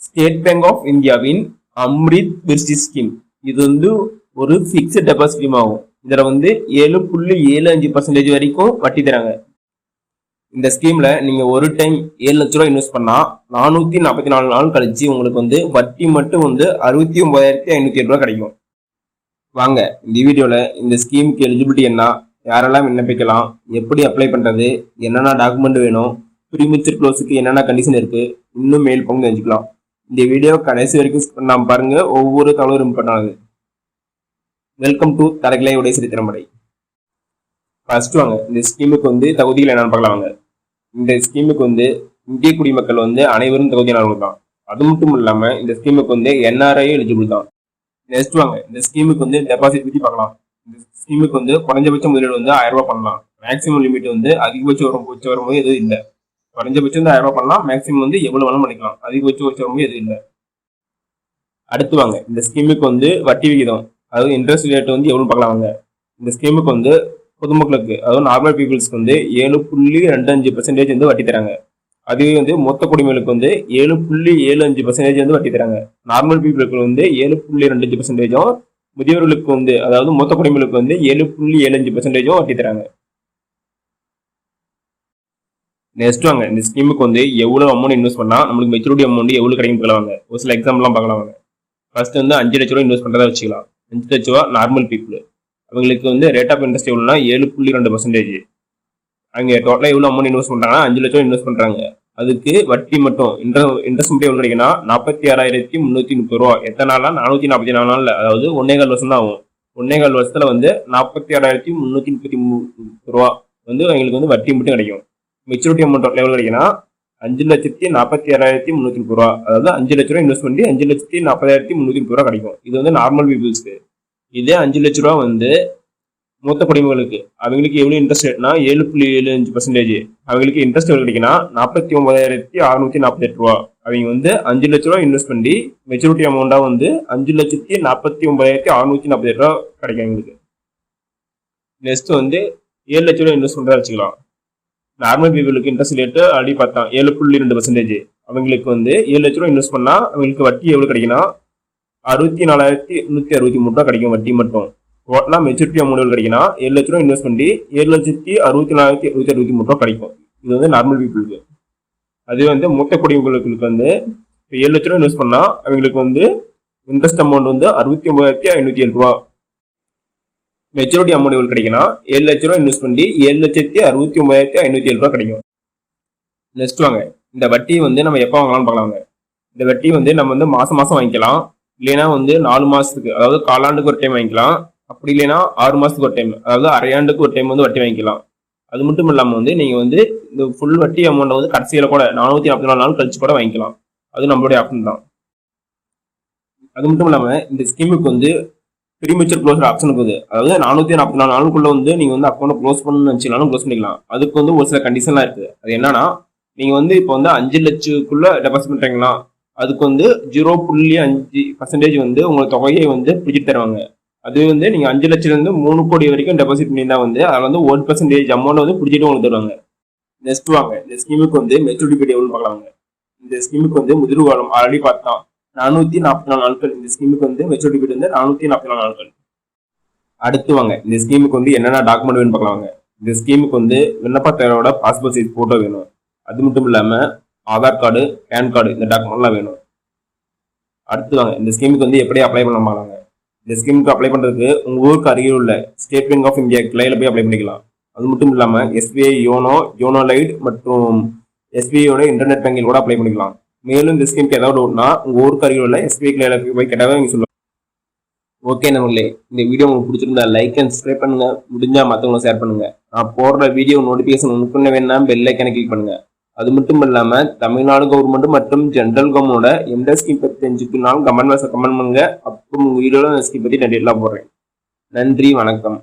State bank of இந்தியாவின் Amrit விர்சி scheme. இது வந்து ஒரு ஃபிக்ஸ்ட் டெபாசிட் ஸ்கீம் ஆகும். இதுல வந்து 7.75% வரைக்கும் வட்டி தராங்க. இந்த ஸ்கீம்ல நீங்க ஒரு டைம் 7 லட்ச ரூபாய் இன்வெஸ்ட் பண்ணா 444 நாள் கழிச்சு உங்களுக்கு வந்து வட்டி மட்டும் வந்து 69,507 ரூபாய் கிடைக்கும். வாங்க இந்த வீடியோல இந்த ஸ்கீமுக்கு எலிஜிபிலிட்டி என்ன, யாரெல்லாம் விண்ணப்பிக்கலாம், எப்படி அப்ளை பண்றது, என்னென்ன டாக்குமெண்ட் வேணும், ப்ரீமெச்சூர் க்ளோஸுக்கு என்னென்ன கண்டிஷன் இருக்கு, இன்னும் மேல் பங்கு தெரிஞ்சுக்கலாம். இந்த வீடியோ கடைசி வரைக்கும் நாம் பாருங்க, ஒவ்வொரு தகவலும் இம்பார்ட்டன்ட். வெல்கம் டு தரகிலை உடைய சரித்திரமடை. ஃபர்ஸ்ட் வாங்க இந்த ஸ்கீமுக்கு வந்து தகுதிகள் என்னன்னு பார்க்கலாம். வாங்க இந்த ஸ்கீமுக்கு வந்து இந்திய குடிமக்கள் வந்து அனைவரும் தகுதியானவர்கள் தான். அது மட்டும் இல்லாம இந்த ஸ்கீமுக்கு வந்து NRI எலிஜிபிள் தான். நெக்ஸ்ட் வாங்க இந்த ஸ்கீமுக்கு வந்து டெபாசிட் பத்தி பார்க்கலாம். இந்த ஸ்கீமுக்கு வந்து குறைஞ்சபட்ச முதலீடு வந்து 1000 ரூபாய் பண்ணலாம். மேக்ஸிமம் லிமிட் வந்து அதிகபட்சம் வரும்போது எதுவும் இல்லை. குறைஞ்சபட்சம் வந்து 1000 ரூபாய் பண்ணலாம். மேக்ஸிமம் வந்து எவ்வளவு வேணாலும் பண்ணிக்கலாம். அதிகபட்சம் வரும்போது எதுவும் இல்லை. அடுத்து வாங்க இந்த ஸ்கீமுக்கு வந்து வட்டி விகிதம், அதாவது இன்ட்ரெஸ்ட் ரேட் வந்து எவ்வளவு பார்க்கலாம். வாங்க இந்த ஸ்கீமுக்கு வந்து பொதுமக்களுக்கு, அதாவது நார்மல் பீப்புள்ஸ்க்கு வந்து 7.25% வந்து வட்டி தராங்க. அதுவே வந்து மொத்த குடிமக்களுக்கு வந்து 7.75% வந்து வட்டி தராங்க. நார்மல் பீப்புளுக்கு வந்து 7.25%, முதியவர்களுக்கு வந்து அதாவது மொத்த குடிமக்களுக்கு வந்து 7.75% வட்டி தராங்க. நெக்ஸ்ட் வாங்க இந்த ஸ்கீமுக்கு வந்து எவ்வளவு அமௌண்ட் இன்வெஸ்ட் பண்ணா நம்மளுக்கு மெச்சூரிட்டி அமௌண்ட் எவ்வளவு கிடைக்கும் பார்க்கலாம். ஒரு சில எக்ஸாம்பிள்லாம் பார்க்கலாம். வாங்க ஃபர்ஸ்ட் வந்து 5 லட்ச ரூபாய் இன்வெஸ்ட் பண்றதா வச்சுக்கலாம். 5 லட்ச ரூபா நார்மல் பீப்புள், அவங்களுக்கு வந்து ரேட் ஆஃப் இன்ட்ரெஸ்ட் எவ்வளோனா 7.2%. அவங்க டோட்டலாக எவ்வளோ அமௌண்ட் இன்வெஸ்ட் பண்ணுறாங்கன்னா 5 லட்சம் இன்வெஸ்ட் பண்ணுறாங்க. அதுக்கு வட்டி மட்டும் இன்ட்ரெஸ்ட் மட்டும் எவ்வளோ கிடைக்குன்னா 46,330 ரூபா. எத்தனை நாளா 444 நாளில், அதாவது 1.25 வருஷம் தான் ஆகும். 1.25 வருஷத்துல வந்து 46,333 ரூபா வந்து அவங்களுக்கு வந்து வட்டி மட்டும் கிடைக்கும். மெச்சூரிட்டி அமௌண்ட் எவ்வளோ கிடைக்குன்னா 5,46,330 ரூபா. அதாவது 5 லட்ச ரூபா இன்வெஸ்ட் பண்ணி 5,40,330 ரூபா கிடைக்கும். இது வந்து நார்மல் பீப்புள்ஸ்க்கு. இதே 5 லட்ச ரூபா வந்து மூத்த குடிமக்களுக்கு, அவங்களுக்கு எவ்வளவு இன்ட்ரெஸ்ட் ரேட்னா 7.75%. அவங்களுக்கு இன்ட்ரெஸ்ட் எவ்வளவு கிடைக்குன்னா 49,648 ரூபா. அவங்க வந்து 5 லட்ச ரூபா இன்வெஸ்ட் பண்ணி மெச்சூரிட்டி அமௌண்டா வந்து 5,49,648 ரூபா கிடைக்கும் அவங்களுக்கு. நெக்ஸ்ட் வந்து 7 லட்ச ரூபா இன்வெஸ்ட் பண்றதா வச்சுக்கலாம். நார்மல் பீப்புளுக்கு இன்ட்ரெஸ்ட் ரேட்டு ஆல்ரெடி பார்த்தா 7.2%. அவங்களுக்கு வந்து 7 லட்ச ரூபா இன்வெஸ்ட் பண்ணா அவங்களுக்கு வட்டி எவ்வளவு கிடைக்குன்னா 64,163 ரூபா கிடைக்கும் வட்டி மட்டும். டோட்டலா மெச்சூரிட்டி அமௌண்ட் கிடைக்குன்னா 7 லட்ச ரூபா இன்வெஸ்ட் பண்ணி 7,64,163 ரூபா கிடைக்கும். இது வந்து நார்மல் பீப்புளுக்கு. அதே வந்து மூத்த குடிமக்களுக்கு வந்து 7 லட்ச ரூபா இன்வெஸ்ட் பண்ணா அவங்களுக்கு வந்து இன்ட்ரெஸ்ட் அமௌண்ட் வந்து 69,507 ரூபா. மெச்சூரிட்டி அமௌண்ட் எவ்வளவு கிடைக்குன்னா 7 லட்ச ரூபா இன்வெஸ்ட் பண்ணி 7,69,507 ரூபா கிடைக்கும். நெக்ஸ்ட் வாங்க இந்த வட்டி வந்து நம்ம எப்போ வாங்கலாம்னு பார்க்கலாங்க. இந்த வட்டி வந்து நம்ம வந்து மாசம் வாங்கிக்கலாம். இல்லைன்னா வந்து 4 மாசத்துக்கு, அதாவது காலாண்டுக்கு ஒரு டைம் வாங்கிக்கலாம். அப்படி இல்லைன்னா 6 மாசத்துக்கு ஒரு டைம், அதாவது அரையாண்டுக்கு ஒரு டைம் வந்து வட்டி வாங்கிக்கலாம். அது மட்டும் இல்லாம வந்து நீங்க வந்து இந்த ஃபுல் வட்டி அமௌண்ட் வந்து கடைசியில கூட 444 நாள் கழிச்சு கூட வாங்கிக்கலாம். அது நம்மளுடைய ஆப்ஷன் தான். அது மட்டும் இல்லாம இந்த ஸ்கீமுக்கு வந்து ப்ரீமெச்சூர் க்ளோஸ் ஆப்ஷன் இருக்குது. அதாவது 444 நாளுக்குள்ள வந்து நீங்க வந்து அக்கௌண்ட் க்ளோஸ் பண்ணணும்னு நினைச்சீங்கன்னாலும் க்ளோஸ் பண்ணிக்கலாம். அதுக்கு வந்து ஒரு சில கண்டிஷன்லாம் இருக்கு. அது என்னன்னா, நீங்க வந்து இப்போ வந்து 5 லட்சத்துக்குள்ள டெபாசிட் பண்றீங்களா, அதுக்கு வந்து 0.5% வந்து உங்க தொகையை வந்து பிடிச்சிட்டு தருவாங்க. அது வந்து நீங்க 5 லட்சத்துல இருந்து 3 கோடி வரைக்கும் டெபாசிட் பண்ணியிருந்தா வந்து அதில் வந்து 1% அமௌண்ட் வந்து பிடிச்சிட்டு உங்களுக்கு தருவாங்க. நெக்ஸ்ட் வாங்க இந்த ஸ்கீமுக்கு வந்து மெச்சூரிட்டி பீரியட் எவ்வளவு பார்க்கலாங்க. இந்த ஸ்கீமுக்கு வந்து முதிர்வு காலம் ஆல்ரெடி பார்த்தா 444 நாட்கள். இந்த ஸ்கீமுக்கு வந்து மெச்சூரிட்டி பீரியட் வந்து 444 நாட்கள். அடுத்து வாங்க இந்த ஸ்கீமுக்கு வந்து என்னென்ன டாக்குமெண்ட் வேணும் பார்க்கலாங்க. இந்த ஸ்கீமுக்கு வந்து விண்ணப்பதாரரோட பாஸ்போர்ட் சைஸ் போட்டோ வேணும். அது மட்டும் இல்லாம ஆதார் கார்டு, பேன் கார்டு, இந்த டாக்குமெண்ட்லாம் வேணும். அடுத்து வாங்க இந்த ஸ்கீமுக்கு வந்து எப்படி அப்ளை பண்ண பார்க்கலாங்க. இந்த ஸ்கீமுக்கு அப்ளை பண்றதுக்கு உங்க ஊருக்கு அருகில் உள்ள ஸ்டேட் பேங்க் ஆஃப் இந்தியா கிளையில போய் அப்ளை பண்ணிக்கலாம். அது மட்டும் இல்லாம SBI யோனோ லைட் மற்றும் SBIயோட இன்டர்நெட் பேங்கில் கூட அப்ளை பண்ணிக்கலாம். மேலும் இந்த ஸ்கீமுக்கு ஏதாவது ஒன்றுனா உங்க ஊருக்கு அருகில் உள்ள SBI கிளையில போய் கேட்டாவே நீங்க சொல்லுவாங்க. ஓகே நம்மளே, இந்த வீடியோ உங்களுக்கு பிடிச்சிருந்தா லைக் அண்ட் சப்ஸ்கிரைப் பண்ணுங்க. முடிஞ்சா மற்றவங்களை ஷேர் பண்ணுங்க. நான் போடுற வீடியோ நோட்டிபிகேஷன் உங்களுக்கு வேணா பெல் ஐக்கானை கிளிக் பண்ணுங்க. அது மட்டும் இல்லாம தமிழ்நாடு கவர்மெண்ட் மற்றும் ஜென்ரல் கவர்மெண்டோட எந்த ஸ்கீம் பத்தி தெரிஞ்சுக்கணும்னாலும் கமெண்ட் பாக்ஸ்ல கமெண்ட் பண்ணுங்க. அப்போ உங்க வீடியோல ஸ்கீம் பத்தி டீட்டெயிலா போடுறேன். நன்றி, வணக்கம்.